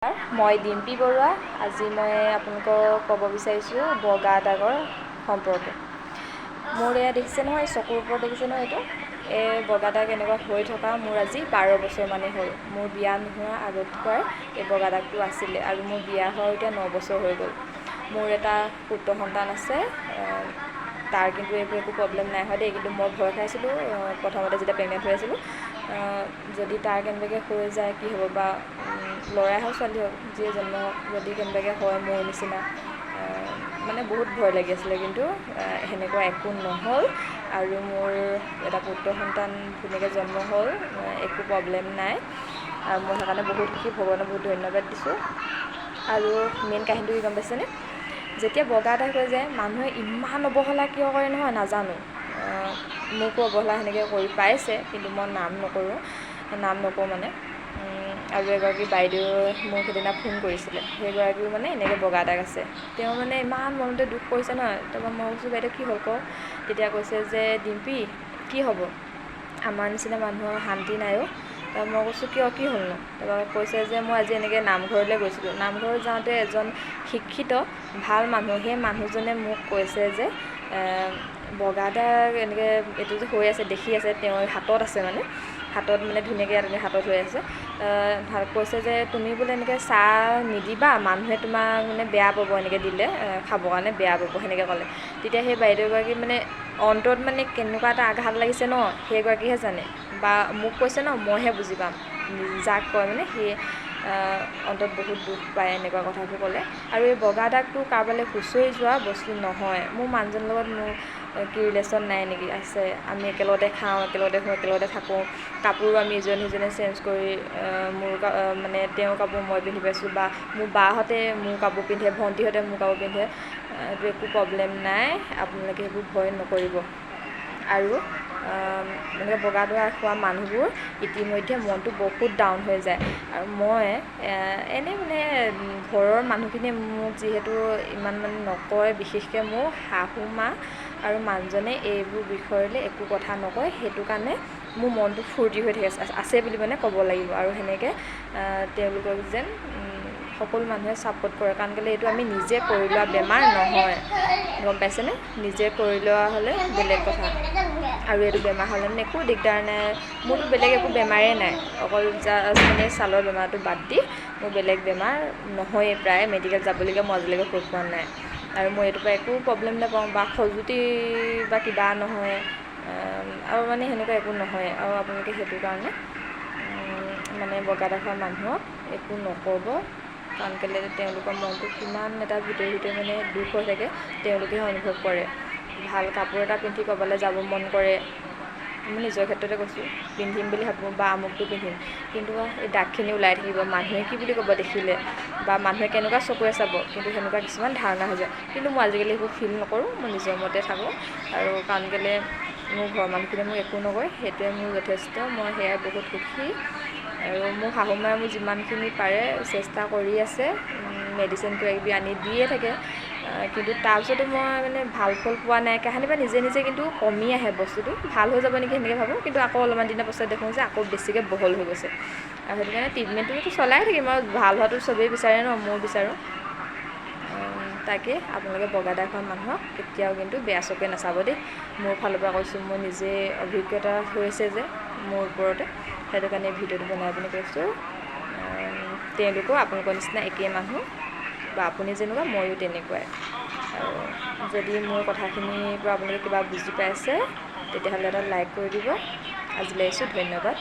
মই ডিম্পী বৰুৱা। আজি মই আপোনালোকক ক'ব বিচাৰিছোঁ বগা দাগৰ সম্পৰ্কে। মোৰ এয়া দেখিছে নহয়, চকুৰ ওপৰত দেখিছে নহয়, এইটো এই বগা দাগ এনেকুৱা হৈ থকা মোৰ আজি 12 বছৰমানেই হ'ল। মোৰ বিয়া নোহোৱা আগত পৰাই এই বগা দাগটো আছিলে আৰু মোৰ বিয়া হোৱা এতিয়া 9 বছৰ হৈ গ'ল। মোৰ এটা পুত্ৰ সন্তান আছে। তাৰ কিন্তু এইবোৰ একো প্ৰব্লেম নাই হোৱা দেই, কিন্তু মই ভয় খাইছিলোঁ প্ৰথমতে যেতিয়া প্ৰেগনেণ্ট হৈ আছিলোঁ, যদি তাৰ কেনেবাকৈ হৈ যায় কি হ'ব, বা ল'ৰাই হওক ছোৱালী হওক যিয়ে জন্ম হওক, যদি কেনেবাকৈ হয় মোৰ নিচিনা, মানে বহুত ভয় লাগি আছিলে। কিন্তু সেনেকুৱা একো নহ'ল আৰু মোৰ এটা পুত্ৰ সন্তান ধুনীয়াকৈ জন্ম হ'ল, একো প্ৰব্লেম নাই। আৰু মই সেইকাৰণে বহুত সুখী, ভগৱানক বহুত ধন্যবাদ দিছোঁ। আৰু মেইন কাহিনীটো কি গম পাইছেনে, যেতিয়া বগা দাগ হৈ যায় মানুহে ইমান অৱহেলা কিয় কৰে নহয় নাজানো। মোকো অৱহেলা সেনেকৈ কৰি পাইছে, কিন্তু মই নাম নকওঁ মানে। আৰু এগৰাকী বাইদেৱে মোক সেইদিনা ফোন কৰিছিলে, সেইগৰাকীও মানে এনেকৈ বগা দাগ আছে। তেওঁ মানে ইমান মনতে দুখ কৰিছে নহয়। তাৰপৰা মই কৈছোঁ বাইদেউ কি হ'ল কওক। তেতিয়া কৈছে যে ডিম্পী কি হ'ব, আমাৰ নিচিনা মানুহৰ শান্তি নাই অ'। তাৰপৰা মই কৈছোঁ কিয়, কি হ'লনো? তাৰপৰা কৈছে যে মই আজি এনেকৈ নামঘৰলৈ গৈছিলোঁ, নামঘৰত যাওঁতে এজন শিক্ষিত ভাল মানুহ, সেই মানুহজনে মোক কৈছে যে বগা দাগ এনেকৈ এইটো যে হৈ আছে, দেখি আছে, তেওঁৰ হাতত আছে মানে, হাতত মানে ধুনীয়াকৈ এনেকৈ হাতত হৈ আছে। কৈছে যে তুমি বোলে এনেকৈ চাহ নিদিবা, মানুহে তোমাক মানে বেয়া পাব, এনেকৈ দিলে খাবৰ কাৰণে বেয়া পাব, সেনেকৈ ক'লে। তেতিয়া সেই বাইদেউগৰাকী মানে অন্তৰত মানে কেনেকুৱা এটা আঘাত লাগিছে ন, সেইগৰাকীহে জানে, বা মোক কৈছে ন, মইহে বুজি পাম। যাক কয় মানে সেই অন্তৰত বহুত দুখ পায় এনেকুৱা কথাবোৰ ক'লে। আৰু এই বগা দাগটো কাৰোবালৈ খুচৰি যোৱা বস্তু নহয়। মোৰ মানুহজনৰ লগত মোৰ কি ৰিলেশ্যন নাই নেকি, আছে। আমি একেলগতে খাওঁ, একেলগতে শুওঁ, একেলগতে থাকোঁ। কাপোৰো আমি ইজনে সিজনে চেঞ্জ কৰি, মোৰ মানে তেওঁৰ কাপোৰ মই পিন্ধি পাইছোঁ, বা মোৰ বাহঁতে মোৰ কাপোৰ পিন্ধে, ভণ্টিহঁতে মোৰ কাপোৰ পিন্ধে। এইটো একো প্ৰব্লেম নাই, আপোনালোকে সেইবোৰ ভয় নকৰিব। আৰু এনেকৈ বগা দাগ হোৱা মানুহবোৰ ইতিমধ্যে মনটো বহুত ডাউন হৈ যায়। আৰু মই এনেই মানে ঘৰৰ মানুহখিনিয়ে মোক যিহেতু ইমান মানে নকয়, বিশেষকৈ মোৰ শাহু মা আৰু মানুহজনে এইবোৰ বিষয়লৈ একো কথা নকয়, সেইটো কাৰণে মোৰ মনটো ফূৰ্তি হৈ থাকে, আছে বুলি মানে ক'ব লাগিব। আৰু সেনেকৈ তেওঁলোকক যেন সকলো মানুহে ছাপোৰ্ট কৰে, কাৰণ কেলৈ এইটো আমি নিজে কৰি লোৱা বেমাৰ নহয়, গম পাইছেনে। নিজে কৰি লোৱা হ'লে বেলেগ কথা। আৰু এইটো বেমাৰ হ'লে মানে একো দিগদাৰ নাই। মোৰতো বেলেগ একো বেমাৰেই নাই, অকল মানে ছালৰ বেমাৰটো বাদ দি মোৰ বেলেগ বেমাৰ নহয়েই, প্ৰায় মেডিকেল যাবলৈকে মই আজিলৈকে হৈ পোৱা নাই। আৰু মই এইটোৰ পৰা একো প্ৰব্লেম নাপাওঁ, বা খজুৱতি বা কিবা নহয়, আৰু মানে সেনেকুৱা একো নহয়। আৰু আপোনালোকে সেইটো কাৰণে মানে বগা দাগ হোৱা মানুহক একো নক'ব, কাৰণ কেলৈ তেওঁলোকৰ মনটো কিমান এটা ভিতৰি মানে দুখ হৈ থাকে, তেওঁলোকেহে অনুভৱ কৰে। ভাল কাপোৰ এটা পিন্ধি ক'ৰবালৈ যাব মন কৰে, মই নিজৰ ক্ষেত্ৰতে কৈছোঁ, পিন্ধিম বুলি ভাবোঁ বা আমুকটো পিন্ধিম, কিন্তু এই দাগখিনি ওলাই থাকিব, মানুহে কি বুলি ক'ব দেখিলে, বা মানুহে কেনেকুৱা চকুৰে চাব, কিন্তু সেনেকুৱা কিছুমান ধাৰণা হৈ যায়। কিন্তু মই আজিকালি সেইবোৰ ফিল নকৰোঁ, মই নিজৰ মতে থাকোঁ। আৰু কাৰণ কেলৈ মোৰ ঘৰৰ মানুহখিনিয়ে মোক একো নকয়, সেইটোৱে মোৰ যথেষ্ট, মই সেয়াই বহুত সুখী। আৰু মোৰ শাহু মায়ে মোৰ যিমানখিনি পাৰে চেষ্টা কৰি আছে, মেডিচিন কিবাকিবি আনি দিয়ে থাকে, কিন্তু তাৰপিছতো মই মানে ভাল ফল পোৱা নাই। কাহানিবা নিজে নিজে কিন্তু কমি আহে বস্তুটো, ভাল হৈ যাব নেকি সেনেকৈ ভাবোঁ, কিন্তু আকৌ অলপমান দিনৰ পাছত দেখোঁ যে আকৌ বেছিকৈ বহল হৈ গৈছে। আৰু সেইটো কাৰণে ট্ৰিটমেণ্টটোতো চলাই থাকিম, আৰু ভাল হোৱাটো চবেই বিচাৰে ন, ময়ো বিচাৰোঁ। তাকে আপোনালোকে বগা দাগ হোৱা মানুহক কেতিয়াও কিন্তু বেয়া চকুৰে নাচাব দেই। মোৰ ফালৰ পৰা কৈছোঁ, মোৰ নিজে অভিজ্ঞতা হৈছে যে মোৰ ওপৰতে, সেইটো কাৰণে ভিডিঅ'টো বনাই পিনি কৈছোঁ। তেওঁলোকো আপোনালোকৰ নিচিনা একেই মানুহ, বা আপুনি যেনেকুৱা ময়ো তেনেকুৱাই। আৰু যদি মোৰ কথাখিনিৰ পৰা আপোনালোকে কিবা বুজি পাইছে, তেতিয়াহ'লে এটা লাইক কৰি দিব। আজিলৈ আহিছোঁ, ধন্যবাদ।